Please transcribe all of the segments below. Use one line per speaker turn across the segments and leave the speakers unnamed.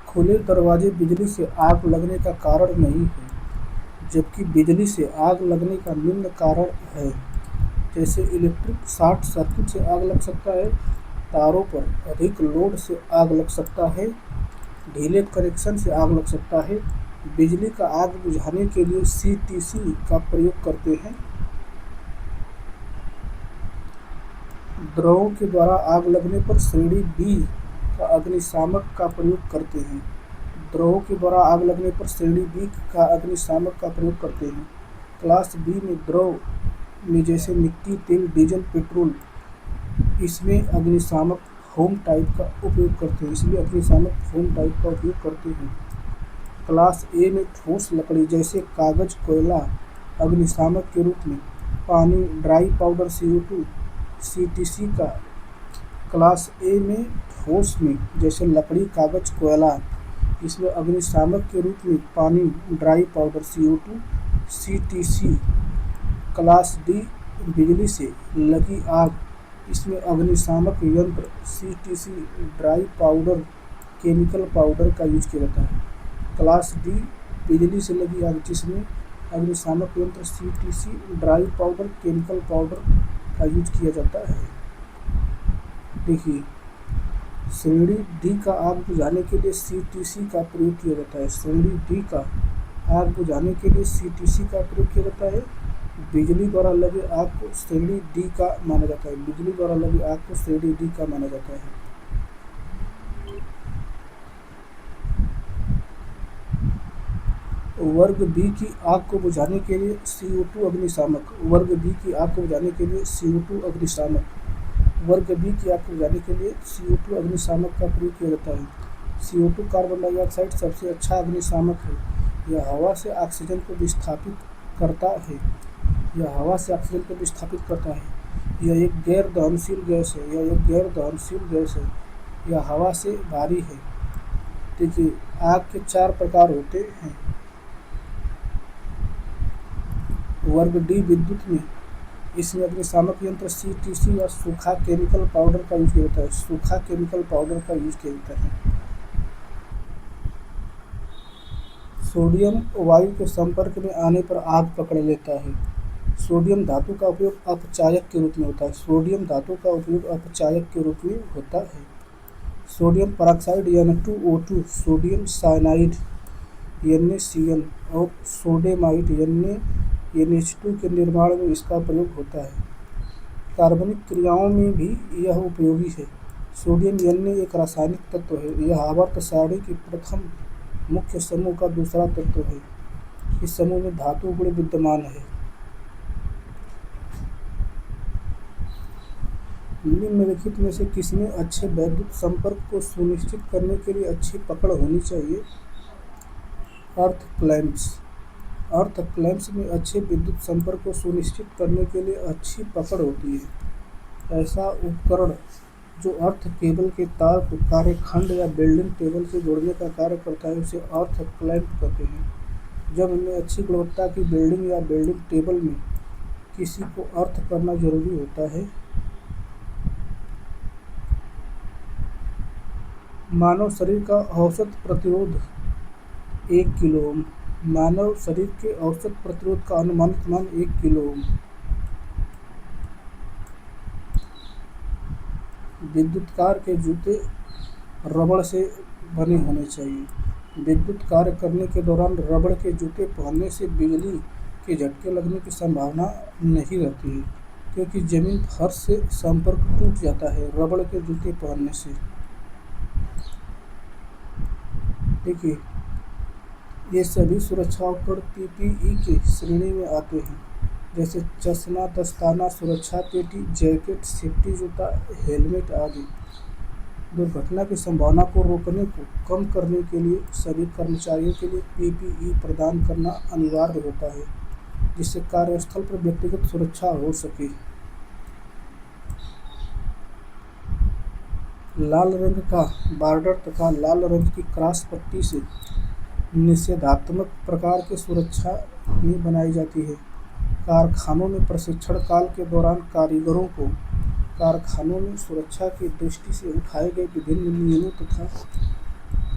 खुले दरवाजे बिजली से आग लगने का कारण नहीं है, जबकि बिजली से आग लगने का निम्न कारण है। जैसे इलेक्ट्रिक शॉर्ट सर्किट से आग लग सकता है, तारों पर अधिक लोड से आग लग सकता है, ढीले कनेक्शन से आग लग सकता है। बिजली का आग बुझाने के लिए सीटीसी का प्रयोग करते हैं। द्रवों के द्वारा आग लगने पर श्रेणी बी का अग्निशामक का प्रयोग करते हैं। द्रवों के द्वारा आग लगने पर श्रेणी बी का अग्निशामक का प्रयोग करते हैं। क्लास बी में द्रव में जैसे मिट्टी, तेल, डीजल, पेट्रोल, इसमें अग्निशामक फोम टाइप का उपयोग करते हैं। क्लास ए में ठोस लकड़ी जैसे कागज, कोयला अग्निशामक के रूप में, पानी, ड्राई पाउडर, CO2 सीटीसी का। क्लास ए में ठोस में जैसे लकड़ी, कागज, कोयला, इसमें अग्निशामक के रूप में पानी, dry powder, CO2 CTC. Class D बिजली से लगी आग, इसमें अग्निशामक यंत्र CTC, dry powder, chemical powder का यूज किया जाता है। क्लास डी बिजली से लगी आग जिसमें अग्निशामक यंत्र CTC, dry powder, chemical powder का यूज किया जाता है। देखिए, श्रेणी डी का आग बुझाने के लिए सीटीसी का प्रयोग किया जाता है। श्रेणी डी का आग बुझाने के लिए सीटीसी का प्रयोग किया जाता है। बिजली द्वारा लगे आग को श्रेणी डी का माना जाता है। बिजली द्वारा लगे आग को श्रेणी डी का माना जाता है। वर्ग बी की आग को बुझाने के लिए CO2 अग्निशामक। वर्ग बी की आग को बुझाने के लिए CO2 अग्निशामक। वर्ग बी की आग को बुझाने के लिए CO2 अग्निशामक का प्रयोग किया जाता है। CO2 कार्बन डाइऑक्साइड सबसे अच्छा अग्निशामक है। यह हवा से ऑक्सीजन को विस्थापित करता है। यह एक गैर दहनशील गैस है। यह हवा से भारी है। देखिए, आग के 4 प्रकार होते हैं। वर्ग डी विद्युत में, इसमें अग्निशामक यंत्र सीटीसी या सूखा केमिकल पाउडर का यूज किया जाता है। सोडियम वायु के संपर्क में आने पर आग पकड़ लेता है। सोडियम धातु का उपयोग अपचायक के रूप में होता है। Sodium peroxide Na2O2, sodium cyanide NaCN और सोडेमाइड NaNH2 के निर्माण में इसका प्रयोग होता है। कार्बनिक क्रियाओं में भी यह उपयोगी है। सोडियम Na एक रासायनिक तत्व है। यह आवर्त सारणी के प्रथम मुख्य समूह का दूसरा तत्व है। इस समूह में धातु गुण विद्यमान है। निम्नलिखित में से किसमें अच्छे वैद्युत संपर्क को सुनिश्चित करने के लिए अच्छी पकड़ होनी चाहिए? अर्थ क्लैंप्स में अच्छे विद्युत संपर्क को सुनिश्चित करने के लिए अच्छी पकड़ होती है। ऐसा उपकरण जो अर्थ केबल के तार को कार्यखंड या बिल्डिंग टेबल से जोड़ने का कार्य करता है उसे अर्थ क्लैंप कहते हैं। जब हमें अच्छी गुणवत्ता की बिल्डिंग या बिल्डिंग टेबल में किसी को अर्थ करना जरूरी होता है। मानव शरीर का औसत प्रतिरोध 1 किलो ओम। मानव शरीर के औसत प्रतिरोध का अनुमानित मान 1 किलो ओम। विद्युत के जूते रबड़ से बने होने चाहिए। विद्युत कार्य करने के दौरान रबड़ के जूते पहनने से बिजली के झटके लगने की संभावना नहीं रहती है, क्योंकि जमीन फर्श से संपर्क टूट जाता है रबड़ के जूते पहनने से। देखिए, ये सभी सुरक्षा उपकरण PPE की श्रेणी में आते हैं, जैसे चश्मा, दस्ताना, सुरक्षा पेटी, जैकेट, सेफ्टी जूता, हेलमेट आदि। दुर्घटना की संभावना को रोकने को कम करने के लिए सभी कर्मचारियों के लिए PPE प्रदान करना अनिवार्य होता है, जिससे कार्यस्थल पर व्यक्तिगत सुरक्षा हो सके। लाल रंग का बॉर्डर तथा लाल रंग की क्रॉस पट्टी से निषेधात्मक प्रकार की सुरक्षा में बनाई जाती है। कारखानों में प्रशिक्षण काल के दौरान कारीगरों को कारखानों में सुरक्षा की दृष्टि से उठाए गए विभिन्न नियमों तथा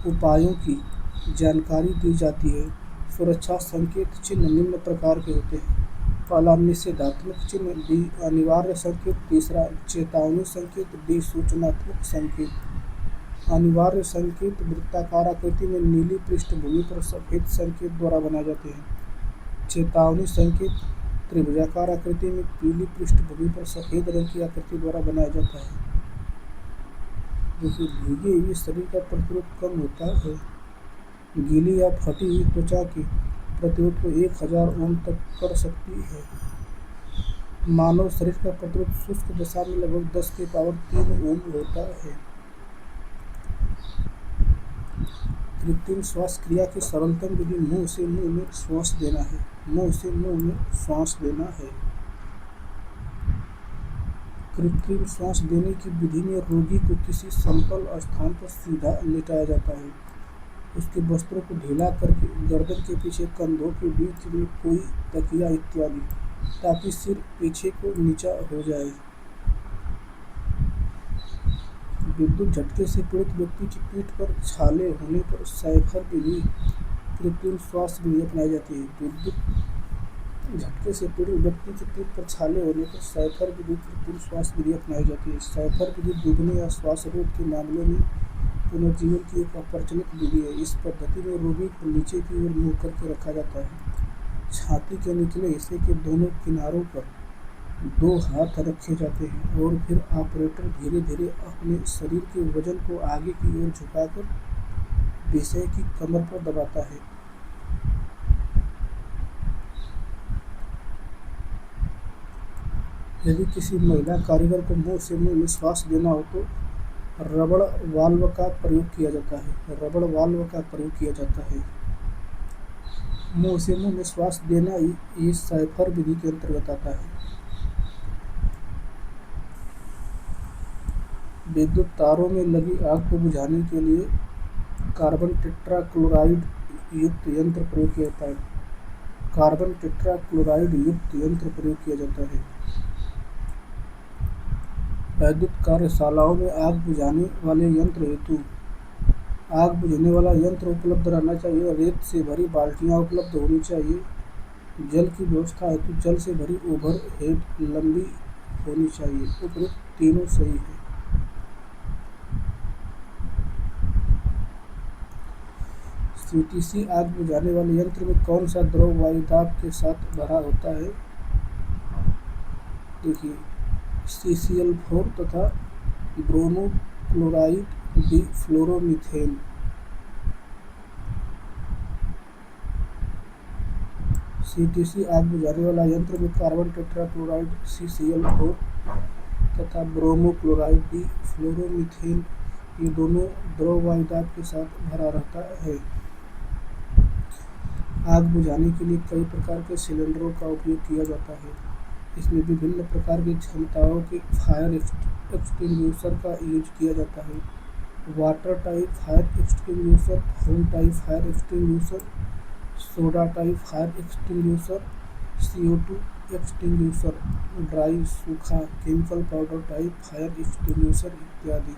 उपायों की जानकारी दी जाती है। सुरक्षा संकेत चिन्ह निम्न प्रकार के होते हैं। पहला निषेधात्मक चिन्ह, डी अनिवार्य संकेत। तीसरा चेतावनी संकेत, डी सूचनात्मक संकेत। अनिवार्य संकेत वृत्ताकार आकृति में नीली पृष्ठभूमि पर सफेद संकेत द्वारा बनाए जाते हैं। चेतावनी संकेत त्रिभुजाकार आकृति में पीली पृष्ठभूमि पर सफेद रंग की आकृति द्वारा बनाया जाता है। देखिए, भीगे हुए शरीर का प्रतिरोध कम होता है। गीली या फटी हुई त्वचा के प्रतिरोध को 1000 ओम तक कर सकती है। मानव शरीर का प्रतिरोध शुष्क दशा में लगभग 10 की पावर 3 ओम होता है। कृत्रिम श्वास क्रिया की सरलतम विधि मुंह से मुंह में श्वास देना है। मुंह से मुंह में श्वास देना है। कृत्रिम श्वास देने की विधि में रोगी को किसी समतल स्थान पर सीधा लेटाया जाता है। उसके वस्त्रों को ढीला करके गर्दन के पीछे कंधों के बीच में कोई तकिया इत्यादि, ताकि सिर पीछे को नीचा हो जाए। विद्युत झटके से पीड़ित व्यक्ति की पीठ पर छाले होने पर सैफर विधि कृत्रिम श्वास विधि अपनाई जाती है। विद्युत झटके से पीड़ित व्यक्ति की पीठ पर छाले होने पर सैफर विधि कृत्रिम श्वास विधि अपनाई जाती है। सैफर विधि डूबने या श्वास रोध के मामलों में पुनर्जीवन की एक अप्रचलित विधि है। इस पद्धति में रोगी को नीचे की ओर मुँह करके रखा जाता है। छाती के निचले हिस्से के दोनों किनारों पर 2 हाथ रखे जाते हैं और फिर ऑपरेटर धीरे धीरे अपने शरीर के वजन को आगे की ओर झुकाकर विषय की कमर पर दबाता है। यदि किसी महिला कारीगर को मुंह से मुंह में श्वास देना हो तो रबड़ वाल्व का प्रयोग किया जाता है। रबड़ वाल्व का प्रयोग किया जाता है। मुंह से मुंह में श्वास देना ये सैफर विधि के अंतर्गत आता है। विद्युत तारों में लगी आग को बुझाने के लिए कार्बन टेट्राक्लोराइड युक्त यंत्र प्रयोग किया जाता है। कार्बन टेट्राक्लोराइड युक्त यंत्र प्रयोग किया जाता है। विद्युत कार्यशालाओं में आग बुझाने वाले यंत्र हेतु आग बुझाने वाला यंत्र उपलब्ध रहना चाहिए। रेत से भरी बाल्टियां उपलब्ध होनी चाहिए। जल की व्यवस्था हेतु जल से भरी ओवर हेड लंबी होनी चाहिए। उपरोक्त तीनों सही है। सीटीसी आग बुझाने वाले यंत्र में कौन सा द्रव वायुदाब के साथ भरा होता है? देखिए, CCl4 तथा ब्रोमोक्लोराइड डिफ्लोरोमीथेन। सीटीसी आग बुझाने वाला यंत्र में कार्बन टेट्राक्लोराइड CCl4 तथा ब्रोमोक्लोराइड डिफ्लोरोमीथेन ये दोनों द्रव वायुदाब के साथ भरा रहता है। आग बुझाने के लिए कई प्रकार के सिलेंडरों का उपयोग किया जाता है। इसमें विभिन्न प्रकार की क्षमताओं के फायर एक्सटिंग्विशर का यूज किया जाता है। Water type fire extinguisher, foam type fire extinguisher, soda type fire extinguisher, CO2 extinguisher, dry सूखा chemical powder type fire extinguisher इत्यादि।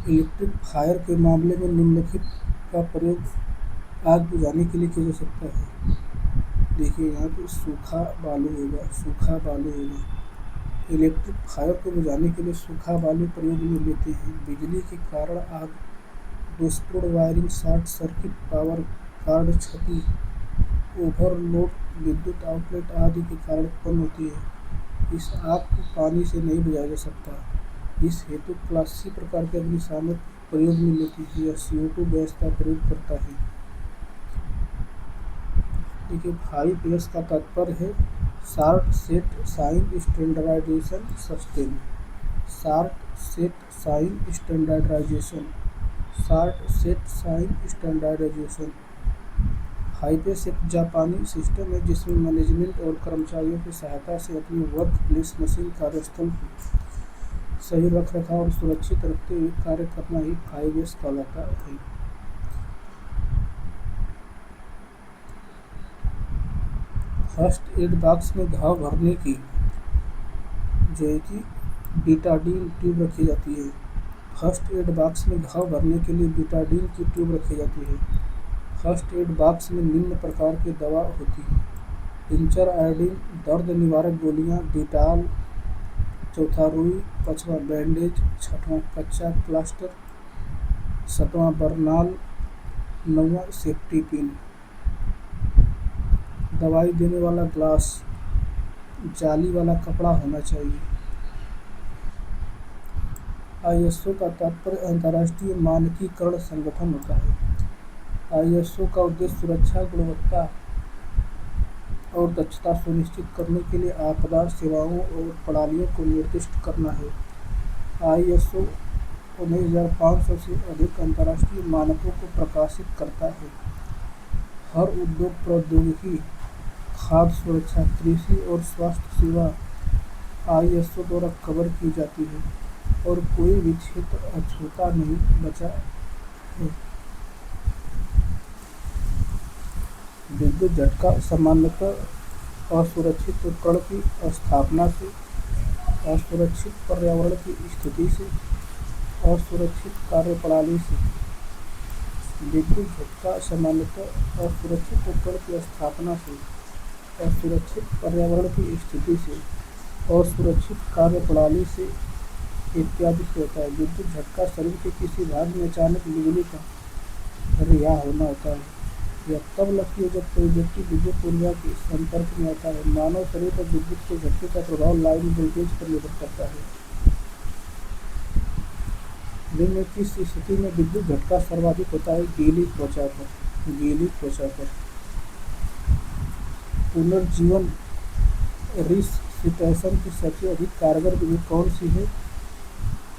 इलेक्ट्रिक फायर के मामले में निम्नलिखित का प्रयोग आग बुझाने के लिए किया जा सकता है। देखिए, यहाँ पे सूखा बालू होगा। इलेक्ट्रिक फायर को बुझाने के लिए सूखा बालू प्रयोग में लेते हैं। बिजली के कारण आग दोषपूर्ण wiring, short circuit, power card क्षति, ओवरलोड, विद्युत आउटलेट आदि के कारण उत्पन्न होती है। इस आग को पानी से नहीं बुझाया जा सकता। इस हेतु क्लास C प्रकार के अग्निशामक प्रयोग में लेती है या CO2 गैस का प्रयोग करता है। देखिए, 5S का तात्पर्य है short set sign standardization sustain. Short set sign standardization. 5S एक जापानी सिस्टम है जिसमें मैनेजमेंट और कर्मचारियों की सहायता से अपनी वर्क प्लेस मशीन कार्यस्थल को सही रख रखाव और सुरक्षित रखते हुए कार्य करना ही 5S कहलाता है। फर्स्ट एड बॉक्स में घाव भरने की जो है कि बीटाडीन ट्यूब रखी जाती है। फर्स्ट एड बॉक्स में घाव भरने के लिए बीटाडीन की ट्यूब रखी जाती है। फर्स्ट एड बॉक्स में निम्न प्रकार की दवा होती है: टिंचर आयोडीन, दर्द निवारक गोलियां, डिटॉल, चौथा रुई, पांचवा बैंडेज, छठवां कच्चा प्लास्टर, सातवां बर्नाल, नौवां सेफ्टी पिन। दवाई देने वाला ग्लास जाली वाला कपड़ा होना चाहिए। आईएसओ का तात्पर्य अंतर्राष्ट्रीय मानकीकरण संगठन होता है। आईएसओ का उद्देश्य सुरक्षा, गुणवत्ता और दक्षता सुनिश्चित करने के लिए आपदा सेवाओं और प्रणालियों को निर्दिष्ट करना है। आईएसओ 19,500 से अधिक अंतर्राष्ट्रीय मानकों को प्रकाशित करता है। हर उद्योग, प्रौद्योगिकी, खाद्य सुरक्षा, कृषि और स्वास्थ्य सेवा आईएसओ द्वारा कवर की जाती है और कोई भी क्षेत्र अछूता नहीं बचा है। विद्युत झटका सामान्यतः असुरक्षित उपकरण की स्थापना से, असुरक्षित पर्यावरण की स्थिति से, असुरक्षित कार्यप्रणाली से। विद्युत झटका सामान्यतः असुरक्षित उपकरण की स्थापना से, असुरक्षित पर्यावरण की स्थिति से, असुरक्षित कार्यप्रणाली से इत्यादि से होता है। विद्युत झटका शरीर के किसी भाग में अचानक बिजली का रिहा होना होता है। यह तब लगती है जब कोई व्यक्ति विद्युत ऊर्जा के संपर्क में आता है। मानव शरीर पर विद्युत के झटके का प्रभाव लाइन वोल्टेज पर निर्भर करता है। दिन में किस स्थिति में विद्युत झटका सर्वाधिक होता है? गीली त्वचा पर। गीली त्वचा पर। पुनर्जीवन रिससिटेशन की सबसे अधिक कारगर विधि कौन सी है?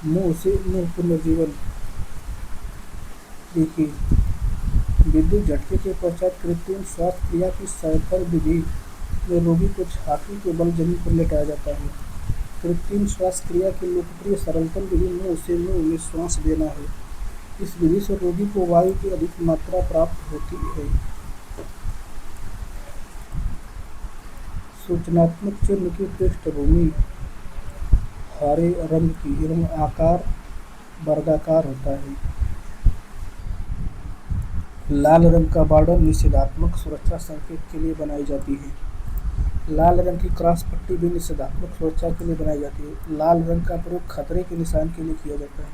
मुंह से मुंह पुनर्जीवन। देखिए, विद्युत झटके के पश्चात कृत्रिम श्वास क्रिया की साइफर विधि में रोगी को छाती के बल जमीन पर लेटाया जाता है। कृत्रिम श्वास क्रिया की लोकप्रिय सरलतम विधि मुंह से मुंह में श्वास देना है। इस विधि से रोगी को वायु की अधिक मात्रा प्राप्त होती है। सूचनात्मक चिन्ह की पृष्ठभूमि हरे रंग की एवं आकार वर्गाकार होता है। लाल रंग का बॉर्डर निषेधात्मक सुरक्षा संकेत के लिए बनाई जाती है। लाल रंग की क्रॉस पट्टी भी निषेधात्मक सुरक्षा के लिए बनाई जाती है। लाल रंग का प्रयोग खतरे के निशान के लिए किया जाता है।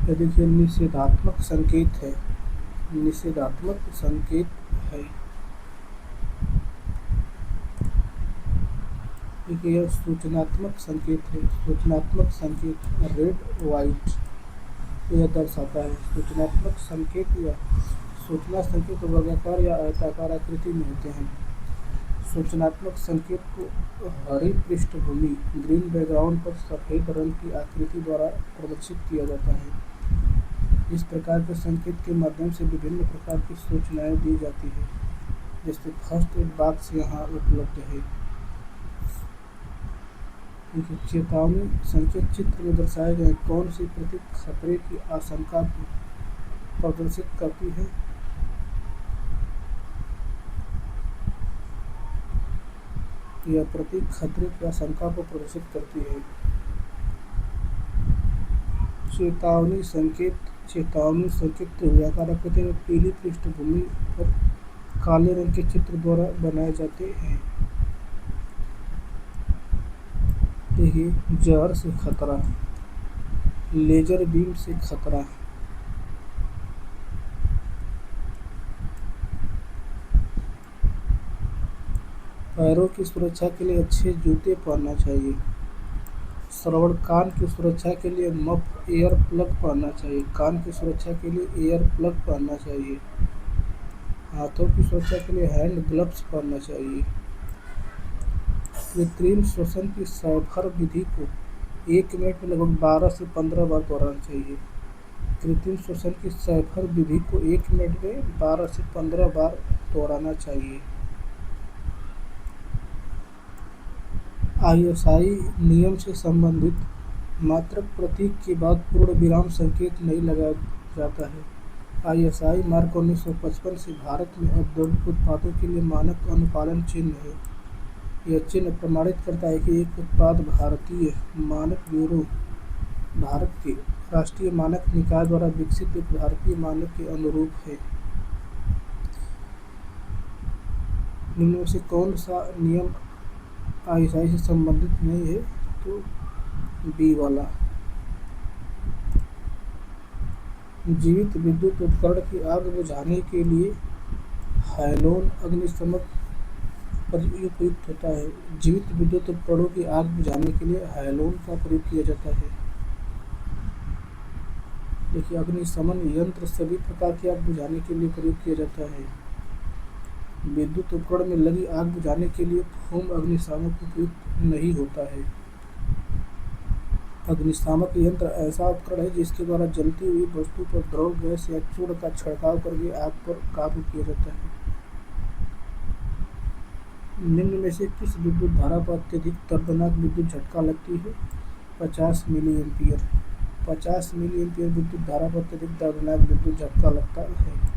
यह देखिए, निषेधात्मक संकेत है। निषेधात्मक संकेत है। देखिए, यह सूचनात्मक संकेत है। सूचनात्मक संकेत रेड व्हाइट यह दर्शाता है। सूचनात्मक संकेत या सूचना संकेत वर्गाकार या आयताकार आकृति में होते हैं। सूचनात्मक संकेत को हरी पृष्ठभूमि ग्रीन बैकग्राउंड पर सफेद रंग की आकृति द्वारा प्रदर्शित किया जाता है। इस प्रकार के संकेत के माध्यम से विभिन्न प्रकार की सूचनाएं दी जाती है। जैसे फर्स्ट एड बॉक्स यहाँ उपलब्ध है। चेतावनी संकेत चित्र में दर्शाए गए कौन सी प्रतीक खतरे की आशंका को प्रदर्शित करती है? यह प्रतीक खतरे की आशंका को प्रदर्शित करती है। चेतावनी संकेत त्रिभुजाकार आकृति में पीली पृष्ठभूमि पर काले रंग के चित्र द्वारा बनाए जाते हैं। देखिए, जहर से खतरा, लेजर बीम से खतरा। पैरों की सुरक्षा के लिए अच्छे जूते पहनना चाहिए। श्रवण कान की सुरक्षा के लिए मफ एयर प्लग पहनना चाहिए। कान की सुरक्षा के लिए एयर प्लग पहनना चाहिए। हाथों की सुरक्षा के लिए हैंड ग्लव्स पहनना चाहिए। कृत्रिम श्वसन की साइफर विधि को 1 मिनट में लगभग 12 से 15 बार दोहराना चाहिए। कृत्रिम श्वसन की साइफर विधि को 1 मिनट में 12 से 15 बार दोहराना चाहिए। आईएसआई नियम से संबंधित मात्रक प्रतीक के बाद पूर्ण विराम संकेत नहीं लगाया जाता है। आईएसआई मार्क 1955 से भारत में औद्योगिक उत्पादों के लिए मानक अनुपालन चिन्ह है। यह चिन्ह प्रमाणित करता है कि एक उत्पाद भारतीय मानक ब्यूरो भारत के राष्ट्रीय मानक निकाय द्वारा विकसित एक भारतीय मानक के अनुरूप है। निम्न में से कौन सा नियम आईएसआई से संबंधित नहीं है? तो बी वाला। जीवित विद्युत उपकरण की आग बुझाने के लिए हैलोन अग्निशमन प्रयुक्त होता है। जीवित विद्युत उपकरणों की आग बुझाने के लिए हैलोन का प्रयोग किया जाता है। देखिए, अग्निशमन यंत्र सभी प्रकार की आग बुझाने के लिए प्रयोग किया जाता है। विद्युत उपकरण में लगी आग बुझाने के लिए फोम अग्निशामक उपयुक्त नहीं होता है। अग्निशामक यंत्र ऐसा उपकरण है जिसके द्वारा जलती हुई वस्तु पर द्रव गैस या चूर्ण का छिड़काव करके आग पर काबू किया जाता है। निम्न में से किस विद्युत धारा पर अत्यधिक दर्दनाक विद्युत झटका लगती है? 50 मिली एम्पियर। 50 मिली एम्पियर विद्युत धारा पर अत्यधिक दर्दनाक विद्युत झटका लगता है।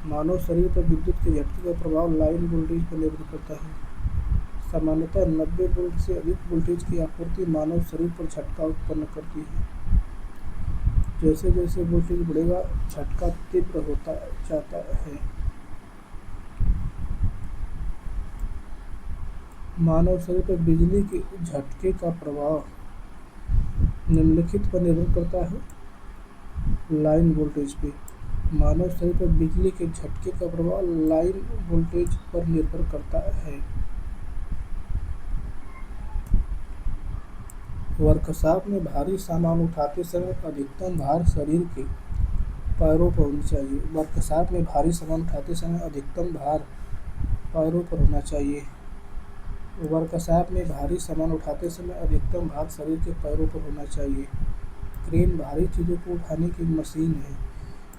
मानव शरीर पर विद्युत के झटके का प्रभाव लाइन वोल्टेज पर निर्भर करता है। सामान्यतः 90 वोल्ट से अधिक वोल्टेज की आपूर्ति मानव शरीर पर झटका उत्पन्न करती है। जैसे जैसे वोल्टेज बढ़ेगा, झटका तीव्र होता जाता है। मानव शरीर पर बिजली के झटके का प्रभाव निम्नलिखित पर निर्भर करता है। लाइन वोल्टेज पे। मानव शरीर पर बिजली के झटके का प्रभाव लाइन वोल्टेज पर निर्भर करता है। वर्कशॉप में भारी सामान उठाते समय अधिकतम भार शरीर के पैरों पर होनी चाहिए। वर्कशॉप में भारी सामान उठाते समय अधिकतम भार पैरों पर होना चाहिए। वर्कशॉप में भारी सामान उठाते समय अधिकतम भार शरीर के पैरों पर होना चाहिए। क्रेन भारी चीज़ों को उठाने की मशीन है।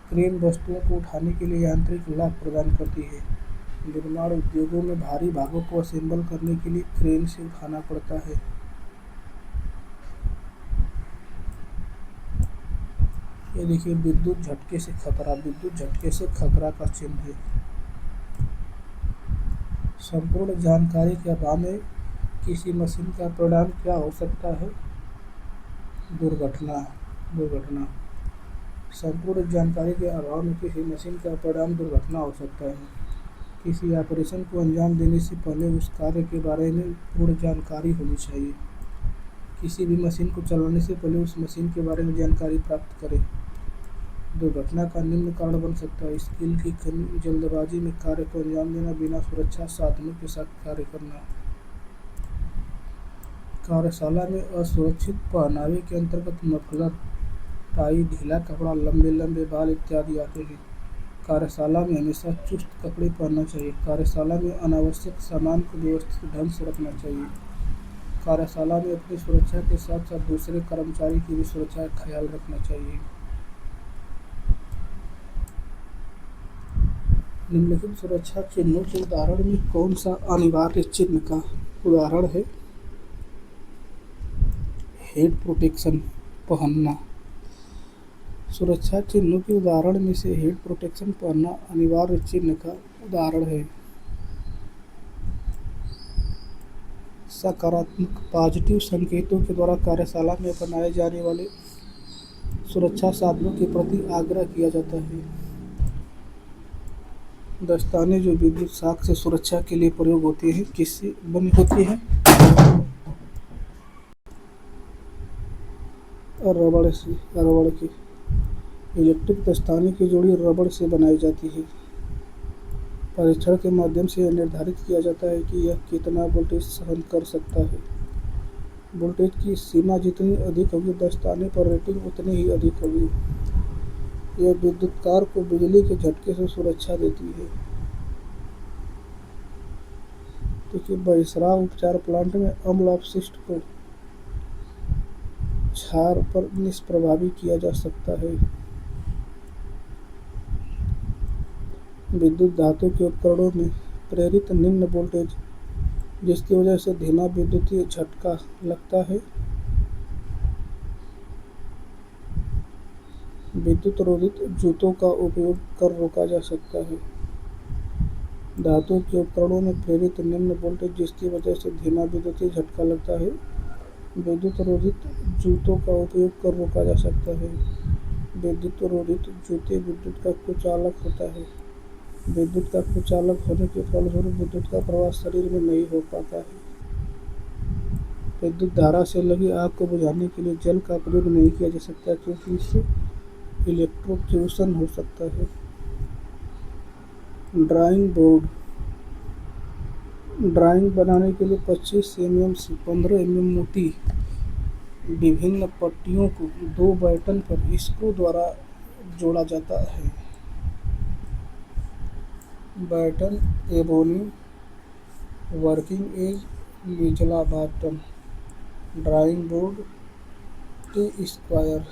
क्रेन वस्तुओं को उठाने के लिए यांत्रिक लाभ प्रदान करती है। निर्माण उद्योगों में भारी भागों को असेंबल करने के लिए क्रेन से उठाना पड़ता है। ये देखिए, विद्युत झटके से खतरा। विद्युत झटके से खतरा का चिन्ह है। संपूर्ण जानकारी के अभाव में किसी मशीन का परिणाम क्या हो सकता है? दुर्घटना। दुर्घटना। संपूर्ण जानकारी के अभाव में किसी मशीन का परिणाम दुर्घटना हो सकता है। किसी ऑपरेशन को अंजाम देने से पहले उस कार्य के बारे में पूर्ण जानकारी होनी चाहिए। किसी भी मशीन को चलाने से पहले उस मशीन के बारे में जानकारी प्राप्त करें। दुर्घटना का निम्न कारण बन सकता है: स्किल की कमी, जल्दबाजी में कार्य को अंजाम देना, बिना सुरक्षा साधनों के साथ कार्य करना। कार्यशाला में असुरक्षित पहनावे के अंतर्गत मफलर, टाई, ढीला कपड़ा, लंबे लंबे बाल इत्यादि आते हैं। कार्यशाला में हमेशा चुस्त कपड़े पहनना चाहिए। कार्यशाला में अनावश्यक सामान को व्यवस्थित ढंग से रखना चाहिए। कार्यशाला में अपनी सुरक्षा के साथ साथ दूसरे कर्मचारी की भी सुरक्षा का ख्याल रखना चाहिए। निम्नलिखित सुरक्षा चिन्हों के उदाहरण में कौन सा अनिवार्य चिन्ह का उदाहरण है? हेड प्रोटेक्शन पहनना। सुरक्षा चिन्हों के उदाहरण में से हेड प्रोटेक्शन पहनना अनिवार्य चिन्ह का उदाहरण है। सकारात्मक पॉजिटिव संकेतों के द्वारा कार्यशाला में अपनाए जाने वाले सुरक्षा साधनों के प्रति आग्रह किया जाता है। दस्ताने जो विद्युत शॉक से सुरक्षा के लिए प्रयोग होते हैं, किससे बनी होती है? रबड़ से। रबड़ की। इलेक्ट्रिक दस्ताने की जोड़ी रबड़ से बनाई जाती है। परीक्षण के माध्यम से यह निर्धारित किया जाता है कि यह कितना वोल्टेज सहन कर सकता है। वोल्टेज की सीमा जितनी अधिक होगी, दस्ताने पर रेटिंग उतनी ही अधिक होगी। यह विद्युत तार को बिजली के झटके से सुरक्षा देती है। देखिए, बहिस्राव उपचार प्लांट में अम्ल अपशिष्ट को क्षार पर निष्प्रभावी किया जा सकता है। विद्युत धातु के उपकरणों में प्रेरित निम्न वोल्टेज जिसकी वजह से धीमा विद्युतीय झटका लगता है। विद्युत रोधित जूतों का उपयोग कर रोका जा सकता है। धातु के उपकरणों में प्रेरित निम्न वोल्टेज जिसकी वजह से धीमा विद्युतीय झटका लगता है। विद्युत रोधित जूतों का उपयोग कर रोका जा सकता है। विद्युत रोधित जूते विद्युत का कुचालक होता है। विद्युत का कुचालक होने के फलस्वरूप विद्युत का प्रवाह शरीर में नहीं हो पाता है। विद्युत धारा से लगी आग को बुझाने के लिए जल का प्रयोग नहीं किया जा सकता क्योंकि इससे इलेक्ट्रोक्यूशन हो सकता है। ड्राइंग बोर्ड ड्राइंग बनाने के लिए 25 mm से 15 mm मोटी विभिन्न पट्टियों को दो बटन पर स्क्रू द्वारा जोड़ा जाता है। बटन एबोनी वर्किंग एज निचला button. Drawing board T square.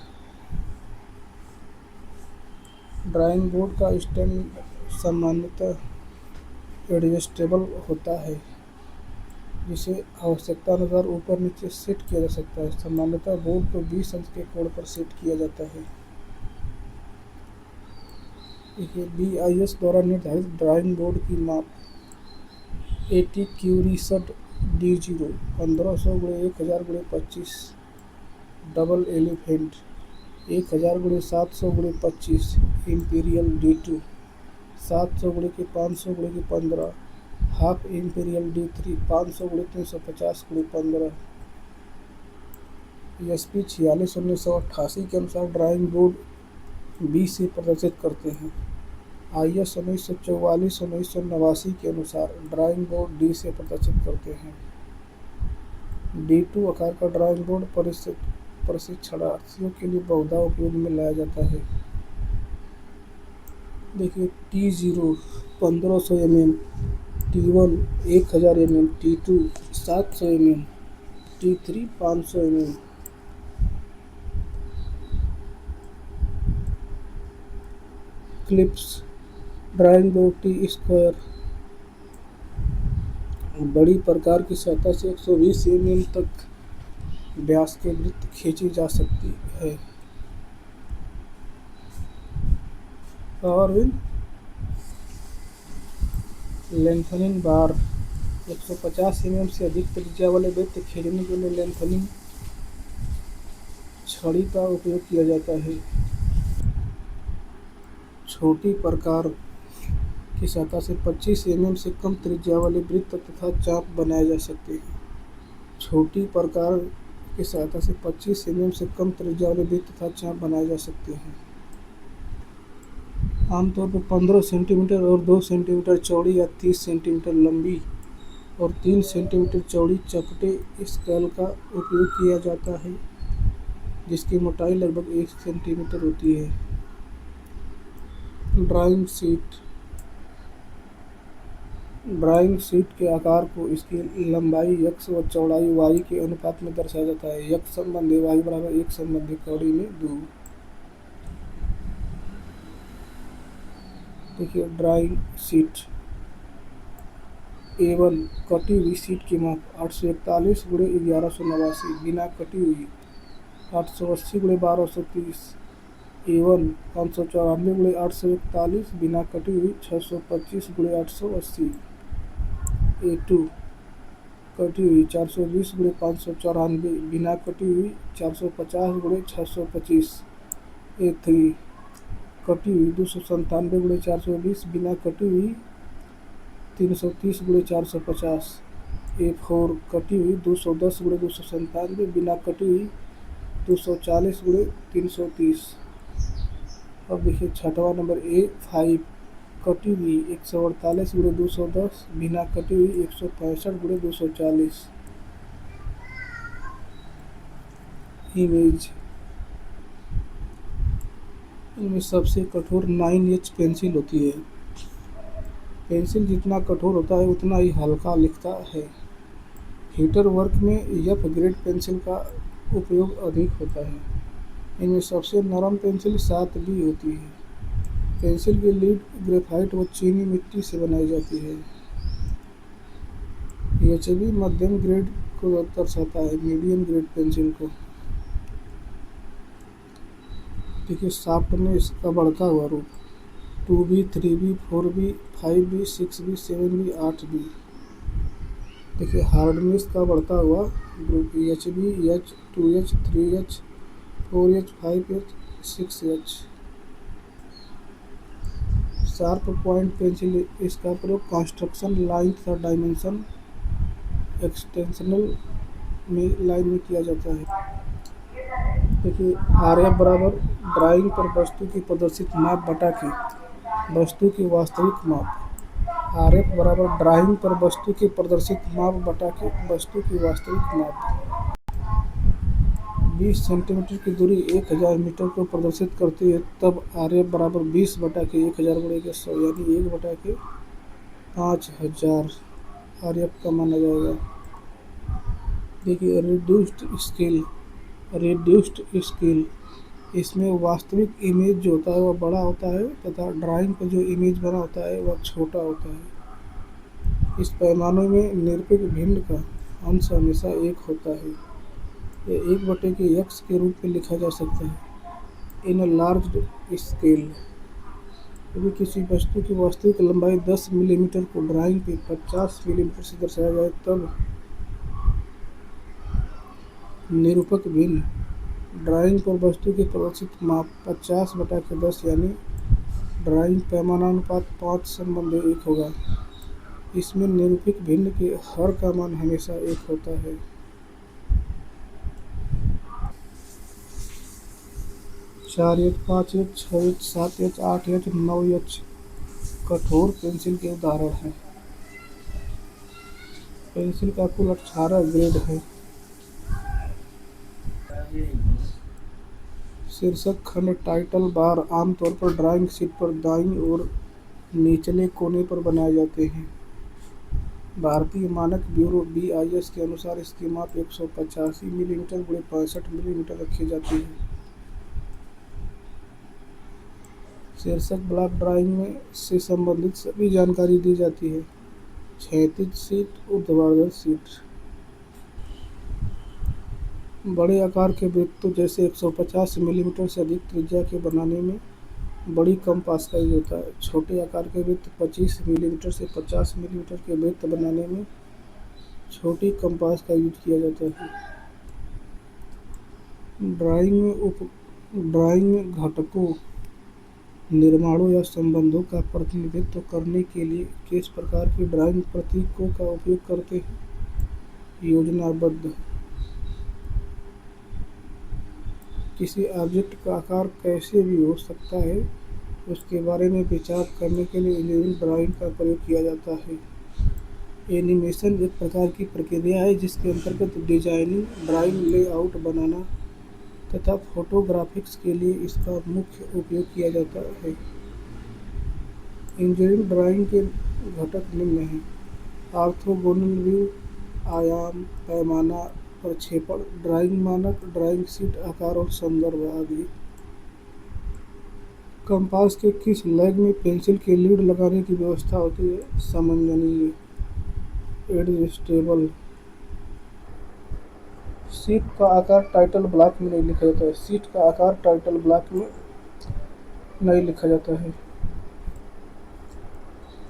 Drawing board का स्टैंड सामान्यतः एडजस्टेबल होता है जिसे आवश्यकतानुसार ऊपर नीचे सेट किया जा सकता है। सामान्यतः बोर्ड को 20 अंश के कोण पर सेट किया जाता है। BIS द्वारा निर्धारित ड्राइंग बोर्ड की माप 80 क्यूरिसट D0 1500x1000x25 double elephant 1000x700x25 imperial D2 700x500x15 half imperial D3 500x350x15। ESP 46 1988 के अनुसार ड्राइंग बोर्ड B से प्रदर्शित करते हैं। IS 1944 1989 के अनुसार ड्राइंग बोर्ड D से प्रदर्शित करते हैं। D2 आकार का ड्राइंग बोर्ड प्रशिक्षणार्थियों के लिए बहुधा उपयोग में लाया जाता है। देखिए T0 1500 mm, T1 1000 mm, T2 700 mm, T3 500 mm। Clips drawing board T square बड़ी प्रकार की सतह से 120 mm तक व्यास के वृत्त खींची जा सकती है। और लेंथनिंग बार 150 mm से अधिक त्रिज्या वाले वृत्त खींचने के लिए लेंथनिंग छड़ी का उपयोग किया जाता है। छोटी प्रकार की सतह से 25 mm से कम त्रिज्या वाले वृत्त तथा चाप बनाए जा सकते हैं। छोटी प्रकार की सतह से 25 mm से कम त्रिज्या वाले वृत्त तथा चाप बनाए जा सकते हैं। आमतौर पर 15 सेंटीमीटर और 2 सेंटीमीटर चौड़ी या 30 सेंटीमीटर लंबी और 3 सेंटीमीटर चौड़ी चपटे स्केल का उपयोग किया जाता है जिसकी मोटाई लगभग 1 सेंटीमीटर होती है। ड्राइंग शीट के आकार को इसकी लंबाई x व चौड़ाई y के अनुपात में दर्शाया जाता है। x संबंधी y बराबर 1 संबंधी कौड़ी में 2। देखिए ड्राइंग शीट A1 कटी हुई शीट की माप 841 × 1189 बिना कटी हुई 880 × 1230। A1 594 × 841 बिना कटी हुई 625 × 880। A2 कटी हुई 420 × 594 बिना कटी हुई 450 × 625। A3 कटी हुई 297 × 420 बिना कटी हुई 330 × 450। A4 कटी हुई 210 × 297 बिना कटी हुई 240 × 330। अब देखिए छठवां नंबर A5 कटी हुई 148 × 210 बिना कटी हुई 165 × 240। इमेज इनमें सबसे कठोर 9H पेंसिल होती है। पेंसिल जितना कठोर होता है उतना ही हल्का लिखता है। हीटर वर्क में F ग्रेड पेंसिल का उपयोग अधिक होता है। इनमें सबसे नरम पेंसिल 7B होती है। पेंसिल की लीड ग्रेफाइट व चीनी मिट्टी से बनाई जाती है। HB मध्यम ग्रेड को दर्शाता है, मीडियम ग्रेड पेंसिल को। देखिए शार्पनेस का बढ़ता हुआ रूप 2B 3B 4B 5B 6B 7B 8B। देखिए हार्डनेस का बढ़ता हुआ group H B, H, 2H, 3H, 4H, 5H, 6H। Sharp point pencil, इसका प्रयोग कंस्ट्रक्शन लाइन तथा डायमेंशन एक्सटेंशनल में लाइन में किया जाता है। देखिए आर एफ बराबर ड्राइंग पर वस्तु की प्रदर्शित माप बटा के वस्तु की वास्तविक माप। आर एफ बराबर ड्राइंग पर वस्तु की प्रदर्शित माप बटा के वस्तु की वास्तविक माप। 20 सेंटीमीटर की दूरी 1000 मीटर को प्रदर्शित करती है, तब आर एफ बराबर 20 बटा के 1000 गुणे के 100 यानी 1 बटा के 5000 आर एफ का माना जाएगा। देखिए रिड्यूस्ड स्केल, इसमें वास्तविक इमेज जो होता है वह बड़ा होता है तथा ड्राइंग पर जो इमेज बना होता है वह छोटा होता है। इस पैमाने में निरपेक्ष भिन्न का अंश हमेशा 1 होता है। यह 1 बटे के x के रूप में लिखा जा सकता है। इन लार्ज स्केल, यदि किसी वस्तु की वास्तविक लंबाई 10 मिलीमीटर को ड्राइंग पे 50 मिलीमीटर से दर्शाया जाए, तब निरूपक भिन्न ड्राइंग पर वस्तु की प्रदर्शित माप 50 बटा के 10 यानी ड्राइंग पैमानानुपात 5 संबंध 1 होगा। इसमें निरूपक भिन्न के हर का मान हमेशा 1 होता है। 4H, 5H, 6H, 7H, 8H, 9H कठोर पेंसिल के उदाहरण हैं। पेंसिल का कुल 18 ग्रेड है। शीर्षक खंड टाइटल बार आमतौर पर ड्राइंग शीट पर दाईं ओर निचले कोने पर बनाए जाते हैं। भारतीय मानक ब्यूरो BIS के अनुसार इसकी माप 185 मिलीमीटर गुणे 65 मिलीमीटर रखी जाती है। शीर्षक ब्लॉक ड्राइंग में से संबंधित सभी जानकारी दी जाती है। क्षैतिज शीट, ऊर्ध्वाधर शीट। बड़े आकार के वृत्तों जैसे 150 मिलीमीटर से अधिक त्रिज्या के बनाने में बड़ी कंपास का यूज होता है। छोटे आकार के वृत्त 25 मिलीमीटर से 50 मिलीमीटर के वृत्त बनाने में छोटी कंपास का यूज किया जाता है। ड्राइंग में घटकों, निर्माणों या संबंधों का प्रतिनिधित्व करने के लिए किस प्रकार की ड्राइंग प्रतीकों का उपयोग करते हैं? योजनाबद्ध। किसी ऑब्जेक्ट का आकार कैसे भी हो सकता है, उसके बारे में विचार करने के लिए इंजीनियरिंग ड्राइंग का प्रयोग किया जाता है। एनिमेशन एक प्रकार की प्रक्रिया है जिसके अंतर्गत डिजाइनिंग, ड्राइंग लेआउट बनाना तथा फोटोग्राफिक्स के लिए इसका मुख्य उपयोग किया जाता है। इंजीनियरिंग ड्राइंग के घटक निम्न हैं: ऑर्थोगोनल व्यू, आयाम, पैमाना, प्रक्षेपण, ड्राइंग मानक, ड्राइंग शीट आकार और संदर्भ आदि। कंपास के किस लेग में पेंसिल की लीड लगाने की व्यवस्था होती है? समंजनीय, एडजस्टेबल। शीट का आकार टाइटल ब्लॉक में नहीं लिखा जाता है। शीट का आकार टाइटल ब्लॉक में नहीं लिखा जाता है।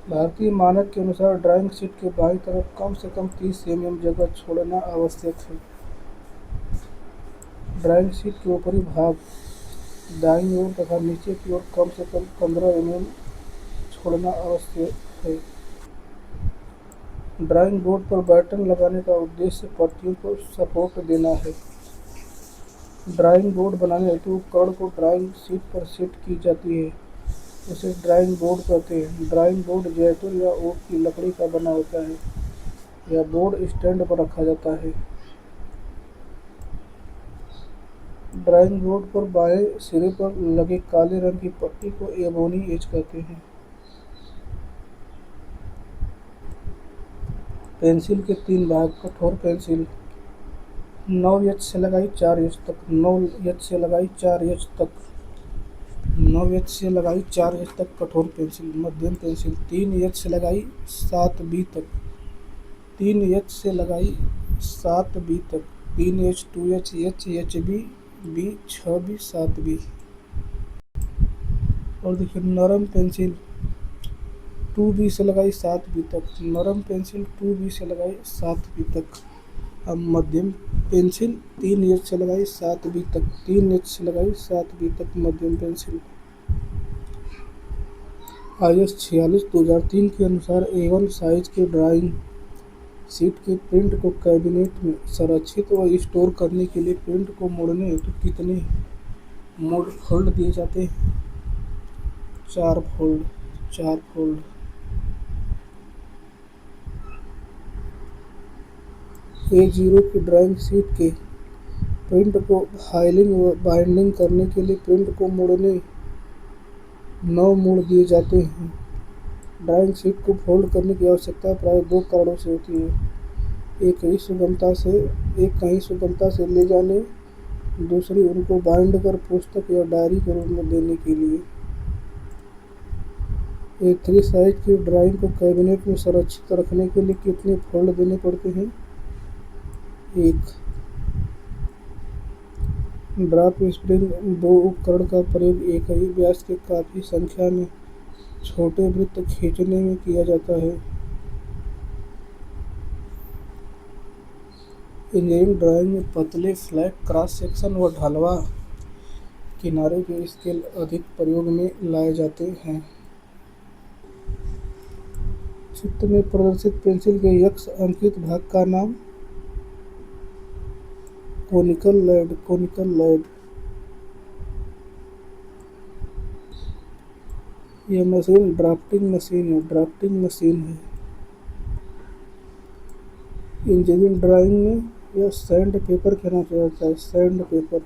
भारतीय मानक के अनुसार ड्राइंग शीट के बाईं तरफ कम से कम 30 mm जगह छोड़ना आवश्यक है। ड्राइंग शीट के ऊपरी भाग दाईं ओर तथा नीचे की ओर कम से कम 15 mm छोड़ना आवश्यक है। ड्राइंग बोर्ड पर बटन लगाने का उद्देश्य पट्टियों को सपोर्ट देना है। ड्राइंग बोर्ड बनाने हेतु उपकरण को ड्राइंग शीट पर सेट की जाती है, उसे ड्राइंग बोर्ड कहते हैं। ड्राइंग बोर्ड जैतून या ओक की लकड़ी का बना होता है। यह बोर्ड स्टैंड पर रखा जाता है। ड्राइंग बोर्ड पर बाएं सिरे पर लगे काले रंग की पट्टी को एबोनी एज कहते हैं। पेंसिल के 3 भाग। कठोर पेंसिल 9H से लगाई 4H तक, 9H से लगाई 4H तक, 9H से लगाई 4H तक कठोर पेंसिल। मध्यम पेंसिल 3H से लगाई 7B तक, 3H से लगाई 7B तक, 3H, 2H, H, HB, B, 6B, 7B। और देखिए नरम पेंसिल 2B से लगाई 7B तक, नरम पेंसिल 2B से लगाई 7B तक। अब मध्यम पेंसिल 3 इंच से लगाई 7 बी तक, 3 इंच से लगाई 7 बी तक मध्यम पेंसिल। IS 46/2003 के अनुसार A1 साइज के ड्राइंग शीट के प्रिंट को कैबिनेट में संरक्षित व स्टोर करने के लिए प्रिंट को मोड़ने हेतु कितने मोड फोल्ड दिए जाते हैं? 4 फोल्ड। A0 की ड्राइंग शीट के प्रिंट को फाइलिंग व बाइंडिंग करने के लिए प्रिंट को मोड़ने 9 मोड़ दिए जाते हैं। ड्राइंग शीट को फोल्ड करने की आवश्यकता प्राय 2 कारणों से होती है। एक कहीं सुगमता से ले जाने, दूसरी उनको बाइंड कर पुस्तक या डायरी के रूप में देने के लिए। A3 साइज की ड्राइंग को कैबिनेट में सुरक्षित रखने के लिए कितने फोल्ड देने पड़ते हैं? 1। ड्रॉप स्प्रिंग 2 उपकरण का प्रयोग एक ही व्यास के काफी संख्या में छोटे वृत्त खींचने में किया जाता है। इंजीनियरिंग ड्राइंग में पतले फ्लैट क्रॉस सेक्शन व ढलवा किनारे के स्केल अधिक प्रयोग में लाए जाते हैं। चित्र में प्रदर्शित पेंसिल के यक्ष अंकित भाग का नाम? Conical lead. यह मशीन ड्राफ्टिंग मशीन है। इंजीनियरिंग ड्राइंग में यह सैंड पेपर कहलाता है, सैंड पेपर।